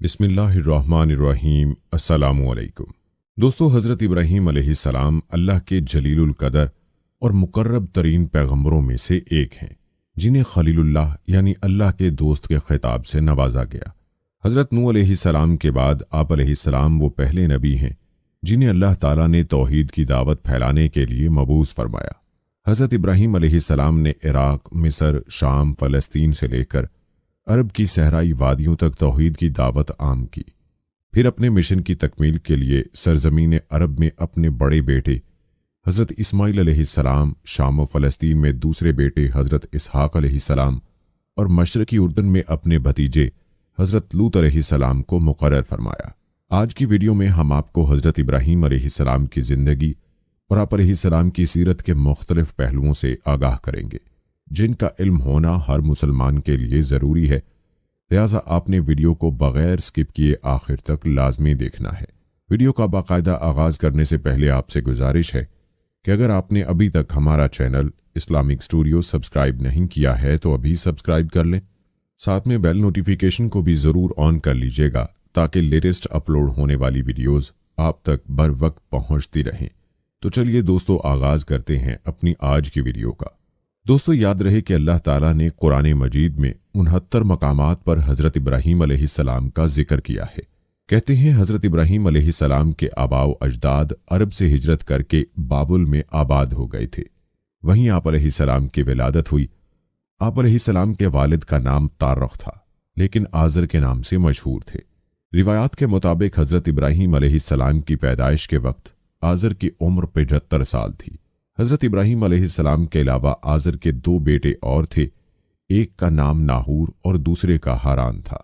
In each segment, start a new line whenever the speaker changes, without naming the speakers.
بسم اللہ الرحمن الرحیم۔ السلام علیکم دوستو، حضرت ابراہیم علیہ السلام اللہ کے جلیل القدر اور مقرب ترین پیغمبروں میں سے ایک ہیں، جنہیں خلیل اللہ یعنی اللہ کے دوست کے خطاب سے نوازا گیا۔ حضرت نوح علیہ السلام کے بعد آپ علیہ السلام وہ پہلے نبی ہیں جنہیں اللہ تعالیٰ نے توحید کی دعوت پھیلانے کے لیے مبعوث فرمایا۔ حضرت ابراہیم علیہ السلام نے عراق، مصر، شام، فلسطین سے لے کر عرب کی صحرائی وادیوں تک توحید کی دعوت عام کی۔ پھر اپنے مشن کی تکمیل کے لیے سرزمین عرب میں اپنے بڑے بیٹے حضرت اسماعیل علیہ السلام، شام و فلسطین میں دوسرے بیٹے حضرت اسحاق علیہ السلام اور مشرقی اردن میں اپنے بھتیجے حضرت لوط علیہ السلام کو مقرر فرمایا۔ آج کی ویڈیو میں ہم آپ کو حضرت ابراہیم علیہ السلام کی زندگی اور آپ علیہ السلام کی سیرت کے مختلف پہلوؤں سے آگاہ کریں گے، جن کا علم ہونا ہر مسلمان کے لیے ضروری ہے، لہٰذا آپ نے ویڈیو کو بغیر سکپ کیے آخر تک لازمی دیکھنا ہے۔ ویڈیو کا باقاعدہ آغاز کرنے سے پہلے آپ سے گزارش ہے کہ اگر آپ نے ابھی تک ہمارا چینل اسلامک اسٹوڈیو سبسکرائب نہیں کیا ہے تو ابھی سبسکرائب کر لیں، ساتھ میں بیل نوٹیفیکیشن کو بھی ضرور آن کر لیجئے گا تاکہ لیٹسٹ اپلوڈ ہونے والی ویڈیوز آپ تک بر وقت پہنچتی رہیں۔ تو چلیے دوستو، آغاز کرتے ہیں اپنی آج کی ویڈیو کا۔ دوستو، یاد رہے کہ اللہ تعالیٰ نے قرآن مجید میں 69 مقامات پر حضرت ابراہیم علیہ السلام کا ذکر کیا ہے۔ کہتے ہیں حضرت ابراہیم علیہ السلام کے آباء و اجداد عرب سے ہجرت کر کے بابل میں آباد ہو گئے تھے، وہیں آپ علیہ السلام کی ولادت ہوئی۔ آپ علیہ السلام کے والد کا نام تارخ تھا، لیکن آزر کے نام سے مشہور تھے۔ روایات کے مطابق حضرت ابراہیم علیہ السلام کی پیدائش کے وقت آزر کی عمر 75 سال تھی۔ حضرت ابراہیم علیہ السلام کے علاوہ آزر کے 2 بیٹے اور تھے، ایک کا نام ناہور اور دوسرے کا ہاران تھا۔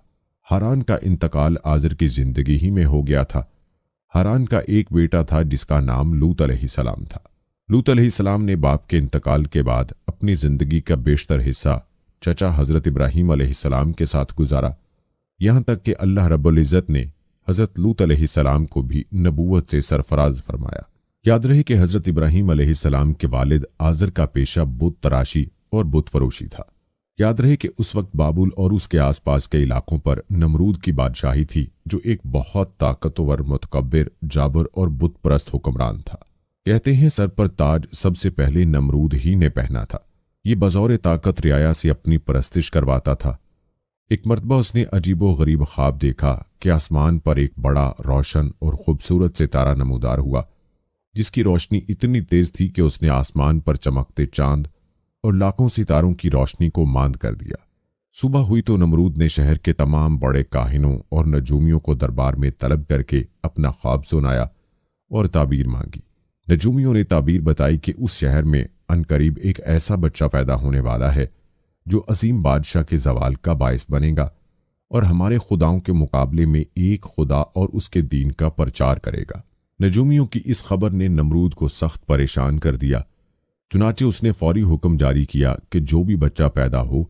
ہاران کا انتقال آزر کی زندگی ہی میں ہو گیا تھا۔ ہاران کا ایک بیٹا تھا جس کا نام لوط علیہ السلام تھا۔ لوط علیہ السلام نے باپ کے انتقال کے بعد اپنی زندگی کا بیشتر حصہ چچا حضرت ابراہیم علیہ السلام کے ساتھ گزارا، یہاں تک کہ اللہ رب العزت نے حضرت لوط علیہ السلام کو بھی نبوت سے سرفراز فرمایا۔ یاد رہے کہ حضرت ابراہیم علیہ السلام کے والد آزر کا پیشہ بت تراشی اور بت فروشی تھا۔ یاد رہے کہ اس وقت بابل اور اس کے آس پاس کے علاقوں پر نمرود کی بادشاہی تھی، جو ایک بہت طاقتور، متکبر، جابر اور بت پرست حکمران تھا۔ کہتے ہیں سر پر تاج سب سے پہلے نمرود ہی نے پہنا تھا۔ یہ بظور طاقت رعایا سے اپنی پرستش کرواتا تھا۔ ایک مرتبہ اس نے عجیب و غریب خواب دیکھا کہ آسمان پر ایک بڑا، روشن اور خوبصورت ستارہ نمودار ہوا، جس کی روشنی اتنی تیز تھی کہ اس نے آسمان پر چمکتے چاند اور لاکھوں ستاروں کی روشنی کو ماند کر دیا۔ صبح ہوئی تو نمرود نے شہر کے تمام بڑے کاہنوں اور نجومیوں کو دربار میں طلب کر کے اپنا خواب سنایا اور تعبیر مانگی۔ نجومیوں نے تعبیر بتائی کہ اس شہر میں عنقریب ایک ایسا بچہ پیدا ہونے والا ہے جو عظیم بادشاہ کے زوال کا باعث بنے گا اور ہمارے خداؤں کے مقابلے میں ایک خدا اور اس کے دین کا پرچار کرے گا۔ نجومیوں کی اس خبر نے نمرود کو سخت پریشان کر دیا، چنانچہ اس نے فوری حکم جاری کیا کہ جو بھی بچہ پیدا ہو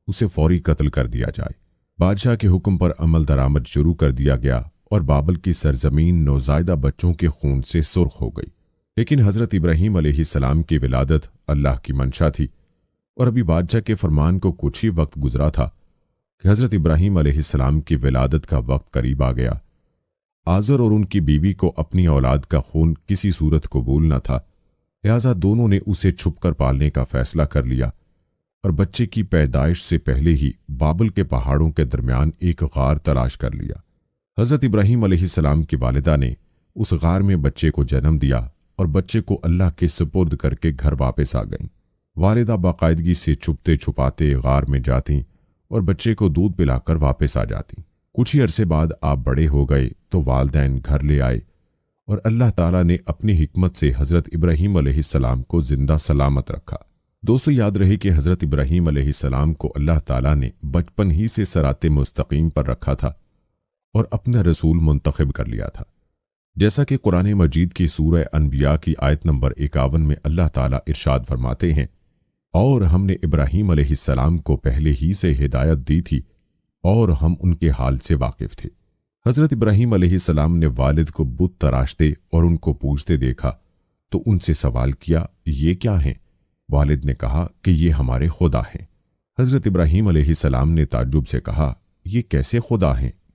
اسے فوری قتل کر دیا جائے۔ بادشاہ کے حکم پر عمل درآمد شروع کر دیا گیا اور بابل کی سرزمین نوزائیدہ بچوں کے خون سے سرخ ہو گئی۔ لیکن حضرت ابراہیم علیہ السلام کی ولادت اللہ کی منشا تھی، اور ابھی بادشاہ کے فرمان کو کچھ ہی وقت گزرا تھا کہ حضرت ابراہیم علیہ السلام کی ولادت کا وقت قریب آ گیا۔ آزر اور ان کی بیوی کو اپنی اولاد کا خون کسی صورت قبول نہ تھا، لہذا دونوں نے اسے چھپ کر پالنے کا فیصلہ کر لیا اور بچے کی پیدائش سے پہلے ہی بابل کے پہاڑوں کے درمیان ایک غار تلاش کر لیا۔ حضرت ابراہیم علیہ السلام کی والدہ نے اس غار میں بچے کو جنم دیا اور بچے کو اللہ کے سپرد کر کے گھر واپس آ گئیں۔ والدہ باقاعدگی سے چھپتے چھپاتے غار میں جاتیں اور بچے کو دودھ پلا کر واپس آ جاتیں۔ کچھ ہی عرصے بعد آپ بڑے ہو گئے تو والدین گھر لے آئے اور اللہ تعالیٰ نے اپنی حکمت سے حضرت ابراہیم علیہ السلام کو زندہ سلامت رکھا۔ دوستو، یاد رہے کہ حضرت ابراہیم علیہ السلام کو اللہ تعالیٰ نے بچپن ہی سے صراط مستقیم پر رکھا تھا اور اپنا رسول منتخب کر لیا تھا، جیسا کہ قرآن مجید کی سورہ انبیاء کی آیت نمبر 51 میں اللہ تعالیٰ ارشاد فرماتے ہیں، اور ہم نے ابراہیم علیہ السلام کو پہلے ہی سے ہدایت دی تھی اور ہم ان کے حال سے واقف تھے۔ حضرت ابراہیم علیہ السلام نے والد کو بت تراشتے اور ان کو پوجتے دیکھا تو ان سے سوال کیا، یہ کیا ہیں؟ والد نے کہا کہ یہ ہمارے خدا ہیں۔ حضرت ابراہیم علیہ السلام نے تعجب سے کہا، یہ کیسے خدا ہیں؟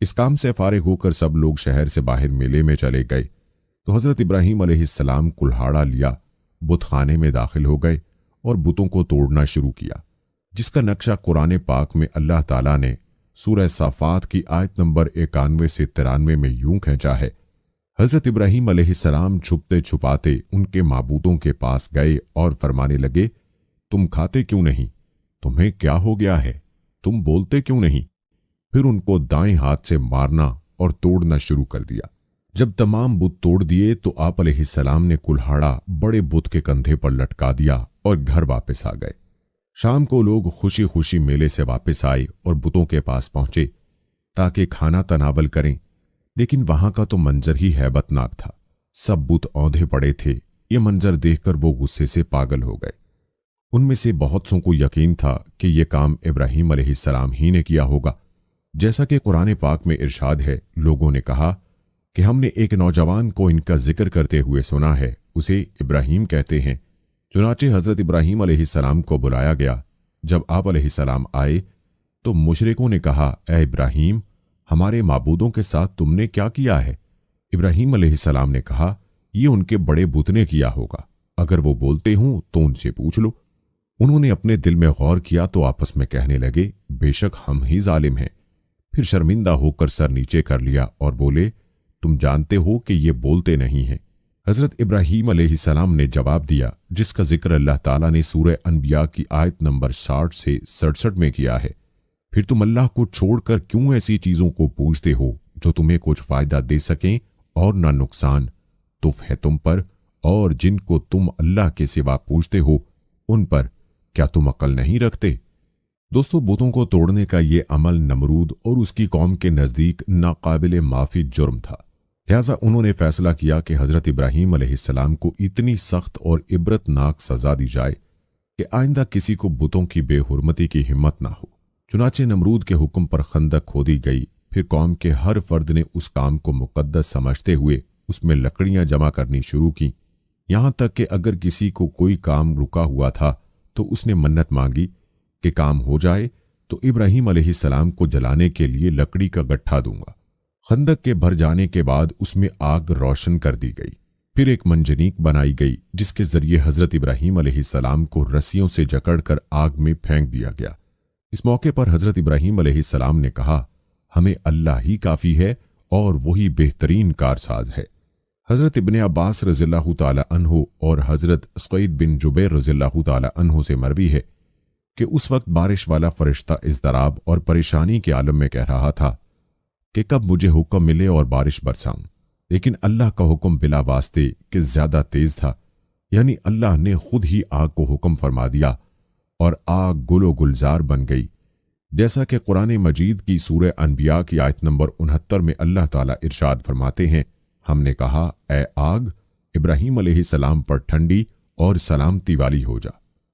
اس کام سے فارغ ہو کر سب لوگ شہر سے باہر میلے میں چلے گئے تو حضرت ابراہیم علیہ السلام کلہاڑا لیا، بت خانے میں داخل ہو گئے اور بتوں کو توڑنا شروع کیا، جس کا نقشہ قرآن پاک میں اللہ تعالیٰ نے سورہ صافات کی آیت نمبر 91 سے 93 میں یوں کھینچا ہے۔ حضرت ابراہیم علیہ السلام چھپتے چھپاتے ان کے معبودوں کے پاس گئے اور فرمانے لگے، تم کھاتے کیوں نہیں؟ تمہیں کیا ہو گیا ہے؟ تم بولتے کیوں نہیں؟ پھر ان کو دائیں ہاتھ سے مارنا اور توڑنا شروع کر دیا۔ جب تمام بت توڑ دیے تو آپ علیہ السلام نے کلہاڑا بڑے بت کے کندھے پر لٹکا دیا اور گھر واپس آ گئے۔ شام کو لوگ خوشی خوشی میلے سے واپس آئے اور بتوں کے پاس پہنچے تاکہ کھانا تناول کریں، لیکن وہاں کا تو منظر ہی ہیبت ناک تھا۔ سب بت اوندھے پڑے تھے۔ یہ منظر دیکھ کر وہ غصے سے پاگل ہو گئے۔ ان میں سے بہت سوں کو یقین تھا کہ یہ کام ابراہیم علیہ السلام ہی نے کیا ہوگا، جیسا کہ قرآن پاک میں ارشاد ہے۔ لوگوں نے کہا کہ ہم نے ایک نوجوان کو ان کا ذکر کرتے ہوئے سنا ہے، اسے ابراہیم کہتے ہیں۔ چنانچہ حضرت ابراہیم علیہ السلام کو بلایا گیا۔ جب آپ علیہ السلام آئے تو مشرکوں نے کہا، اے ابراہیم، ہمارے معبودوں کے ساتھ تم نے کیا کیا ہے؟ ابراہیم علیہ السلام نے کہا، یہ ان کے بڑے بت نے کیا ہوگا، اگر وہ بولتے ہوں تو ان سے پوچھ لو۔ انہوں نے اپنے دل میں غور کیا تو آپس میں کہنے لگے، بے شک ہم ہی ظالم ہیں۔ پھر شرمندہ ہو کر سر نیچے کر لیا اور بولے، تم جانتے ہو کہ یہ بولتے نہیں ہیں۔ حضرت ابراہیم علیہ السلام نے جواب دیا، جس کا ذکر اللہ تعالیٰ نے سورہ انبیاء کی آیت نمبر 60 سے 67 میں کیا ہے، پھر تم اللہ کو چھوڑ کر کیوں ایسی چیزوں کو پوجتے ہو جو تمہیں کچھ فائدہ دے سکیں اور نہ نقصان؟ تف ہے تم پر اور جن کو تم اللہ کے سوا پوجتے ہو ان پر، کیا تم عقل نہیں رکھتے؟ دوستو، بتوں کو توڑنے کا یہ عمل نمرود اور اس کی قوم کے نزدیک ناقابل معافی جرم تھا، لہذا انہوں نے فیصلہ کیا کہ حضرت ابراہیم علیہ السلام کو اتنی سخت اور عبرتناک سزا دی جائے کہ آئندہ کسی کو بتوں کی بے حرمتی کی ہمت نہ ہو۔ چنانچہ نمرود کے حکم پر خندق کھودی گئی۔ پھر قوم کے ہر فرد نے اس کام کو مقدس سمجھتے ہوئے اس میں لکڑیاں جمع کرنی شروع کی، یہاں تک کہ اگر کسی کو کوئی کام رکا ہوا تھا تو اس نے منت مانگی کہ کام ہو جائے تو ابراہیم علیہ السلام کو جلانے کے لیے لکڑی کا گٹھا دوں گا۔ خندق کے بھر جانے کے بعد اس میں آگ روشن کر دی گئی۔ پھر ایک منجنیق بنائی گئی جس کے ذریعے حضرت ابراہیم علیہ السلام کو رسیوں سے جکڑ کر آگ میں پھینک دیا گیا۔ اس موقع پر حضرت ابراہیم علیہ السلام نے کہا، ہمیں اللہ ہی کافی ہے اور وہی بہترین کارساز ہے۔ حضرت ابن عباس رضی اللہ تعالی عنہ اور حضرت سعید بن جبیر رضی اللہ تعالی عنہ سے مروی ہے کہ اس وقت بارش والا فرشتہ اضطراب اور پریشانی کے عالم میں کہہ رہا تھا کہ کب مجھے حکم ملے اور بارش برساؤں، لیکن اللہ کا حکم بلا واسطے کہ زیادہ تیز تھا، یعنی اللہ نے خود ہی آگ کو حکم فرما دیا اور آگ گل و گلزار بن گئی، جیسا کہ قرآن مجید کی سورہ انبیاء کی آیت نمبر 69 میں اللہ تعالیٰ ارشاد فرماتے ہیں، ہم نے کہا، اے آگ، ابراہیم علیہ السلام پر ٹھنڈی اور سلامتی والی ہو جا۔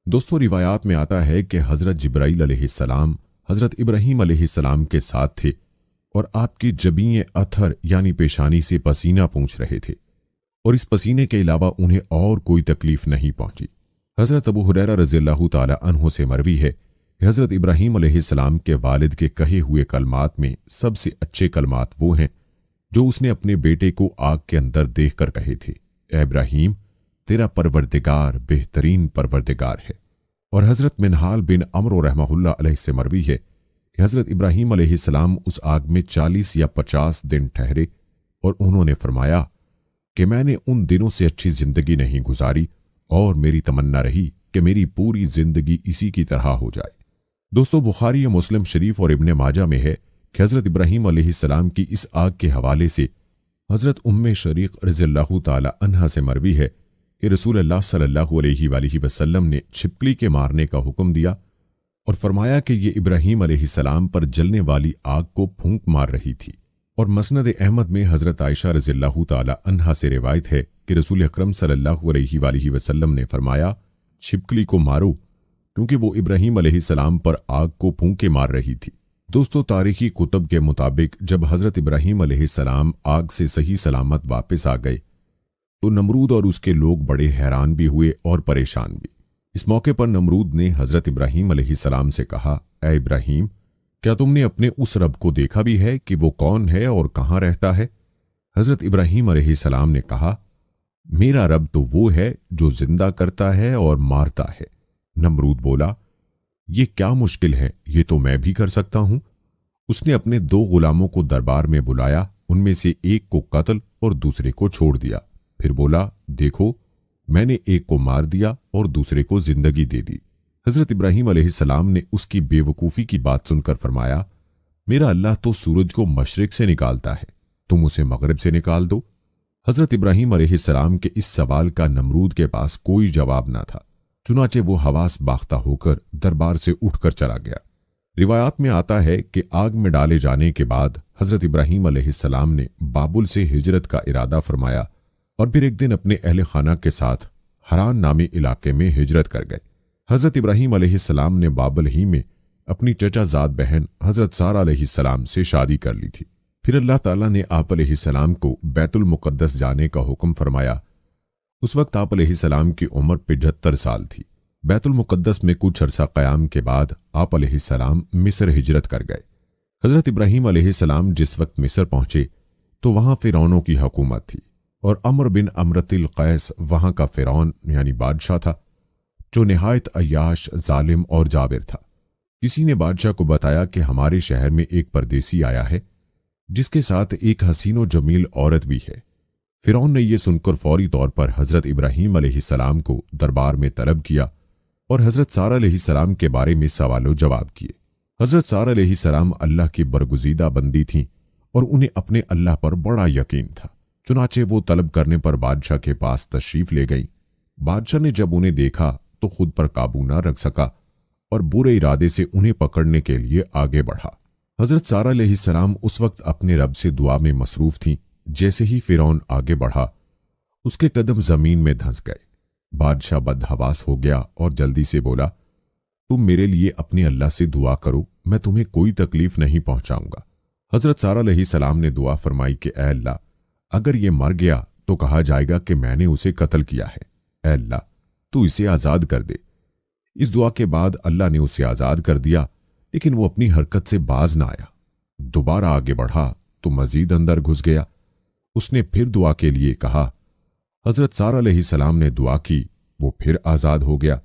دوستو، روایات میں آتا ہے کہ حضرت جبرائیل علیہ السلام حضرت ابراہیم علیہ السلام کے ساتھ تھے اور آپ کی جبین اتھر یعنی پیشانی سے پسینہ پونچھ رہے تھے، اور اس پسینے کے علاوہ انہیں اور کوئی تکلیف نہیں پہنچی۔ حضرت ابو ہریرہ رضی اللہ تعالی عنہ سے مروی ہے کہ حضرت ابراہیم علیہ السلام کے والد کے کہے ہوئے کلمات میں سب سے اچھے کلمات وہ ہیں جو اس نے اپنے بیٹے کو آگ کے اندر دیکھ کر کہے تھے، اے ابراہیم، تیرا پروردگار بہترین پروردگار ہے۔ اور حضرت منہال بن عمرو رحمہ اللہ علیہ سے مروی ہے کہ حضرت ابراہیم علیہ السلام اس آگ میں 40 یا 50 دن ٹھہرے اور انہوں نے فرمایا کہ میں نے ان دنوں سے اچھی زندگی نہیں گزاری اور میری تمنا رہی کہ میری پوری زندگی اسی کی طرح ہو جائے۔ دوستو، بخاری و مسلم شریف اور ابن ماجہ میں ہے کہ حضرت ابراہیم علیہ السلام کی اس آگ کے حوالے سے حضرت ام شریق رضی اللہ تعالی عنہا سے مروی ہے کہ رسول اللہ صلی اللہ علیہ وآلہ وسلم نے چھپکلی کے مارنے کا حکم دیا اور فرمایا کہ یہ ابراہیم علیہ السلام پر جلنے والی آگ کو پھونک مار رہی تھی۔ اور مسند احمد میں حضرت عائشہ رضی اللہ تعالی عنہا سے روایت ہے کہ رسول اکرم صلی اللہ علیہ وآلہ وسلم نے فرمایا، چھپکلی کو مارو، کیونکہ وہ ابراہیم علیہ السلام پر آگ کو پھونکے مار رہی تھی۔ دوستو، تاریخی کتب کے مطابق جب حضرت ابراہیم علیہ السلام آگ سے صحیح سلامت واپس آ گئے تو نمرود اور اس کے لوگ بڑے حیران بھی ہوئے اور پریشان بھی۔ اس موقع پر نمرود نے حضرت ابراہیم علیہ السلام سے کہا، اے ابراہیم، کیا تم نے اپنے اس رب کو دیکھا بھی ہے کہ وہ کون ہے اور کہاں رہتا ہے؟ حضرت ابراہیم علیہ السلام نے کہا، میرا رب تو وہ ہے جو زندہ کرتا ہے اور مارتا ہے۔ نمرود بولا، یہ کیا مشکل ہے، یہ تو میں بھی کر سکتا ہوں۔ اس نے اپنے 2 غلاموں کو دربار میں بلایا، ان میں سے ایک کو قتل اور دوسرے کو چھوڑ دیا۔ پھر بولا، دیکھو میں نے ایک کو مار دیا اور دوسرے کو زندگی دے دی۔ حضرت ابراہیم علیہ السلام نے اس کی بے وقوفی کی بات سن کر فرمایا، میرا اللہ تو سورج کو مشرق سے نکالتا ہے، تم اسے مغرب سے نکال دو۔ حضرت ابراہیم علیہ السلام کے اس سوال کا نمرود کے پاس کوئی جواب نہ تھا، چنانچہ وہ حواس باختہ ہو کر دربار سے اٹھ کر چلا گیا۔ روایات میں آتا ہے کہ آگ میں ڈالے جانے کے بعد حضرت ابراہیم علیہ السلام نے بابل سے ہجرت کا ارادہ فرمایا اور پھر ایک دن اپنے اہل خانہ کے ساتھ حران نامی علاقے میں ہجرت کر گئے۔ حضرت ابراہیم علیہ السلام نے بابل ہی میں اپنی چچا زاد بہن حضرت سارہ علیہ السلام سے شادی کر لی تھی۔ پھر اللہ تعالیٰ نے آپ علیہ السلام کو بیت المقدس جانے کا حکم فرمایا۔ اس وقت آپ علیہ السلام کی عمر 75 سال تھی۔ بیت المقدس میں کچھ عرصہ قیام کے بعد آپ علیہ السلام مصر ہجرت کر گئے۔ حضرت ابراہیم علیہ السلام جس وقت مصر پہنچے تو وہاں فرعونوں کی حکومت تھی اور عمرو بن امرۃ القیس وہاں کا فرعون یعنی بادشاہ تھا، جو نہایت عیاش، ظالم اور جابر تھا۔ کسی نے بادشاہ کو بتایا کہ ہمارے شہر میں ایک پردیسی آیا ہے جس کے ساتھ ایک حسین و جمیل عورت بھی ہے۔ فرعون نے یہ سن کر فوری طور پر حضرت ابراہیم علیہ السلام کو دربار میں طلب کیا اور حضرت سارہ علیہ السلام کے بارے میں سوال و جواب کیے۔ حضرت سارہ علیہ السلام اللہ کی برگزیدہ بندی تھیں اور انہیں اپنے اللہ پر بڑا یقین تھا، چنانچہ وہ طلب کرنے پر بادشاہ کے پاس تشریف لے گئیں۔ بادشاہ نے جب انہیں دیکھا تو خود پر قابو نہ رکھ سکا اور برے ارادے سے انہیں پکڑنے کے لیے آگے بڑھا۔ حضرت سارہ علیہ السلام اس وقت اپنے رب سے دعا میں مصروف تھیں۔ جیسے ہی فرعون آگے بڑھا، اس کے قدم زمین میں دھنس گئے۔ بادشاہ بدحواس ہو گیا اور جلدی سے بولا، تم میرے لیے اپنے اللہ سے دعا کرو، میں تمہیں کوئی تکلیف نہیں پہنچاؤں گا۔ حضرت سارہ علیہ السلام نے دعا فرمائی کہ اے اللہ، اگر یہ مر گیا تو کہا جائے گا کہ میں نے اسے قتل کیا ہے۔ اے اللہ، تو اسے آزاد کر دے۔ اس دعا کے بعد اللہ نے اسے آزاد کر دیا، لیکن وہ اپنی حرکت سے باز نہ آیا۔ دوبارہ آگے بڑھا تو مزید اندر گھس گیا۔ اس نے پھر دعا کے لیے کہا۔ حضرت سارہ علیہ السلام نے دعا کی، وہ پھر آزاد ہو گیا۔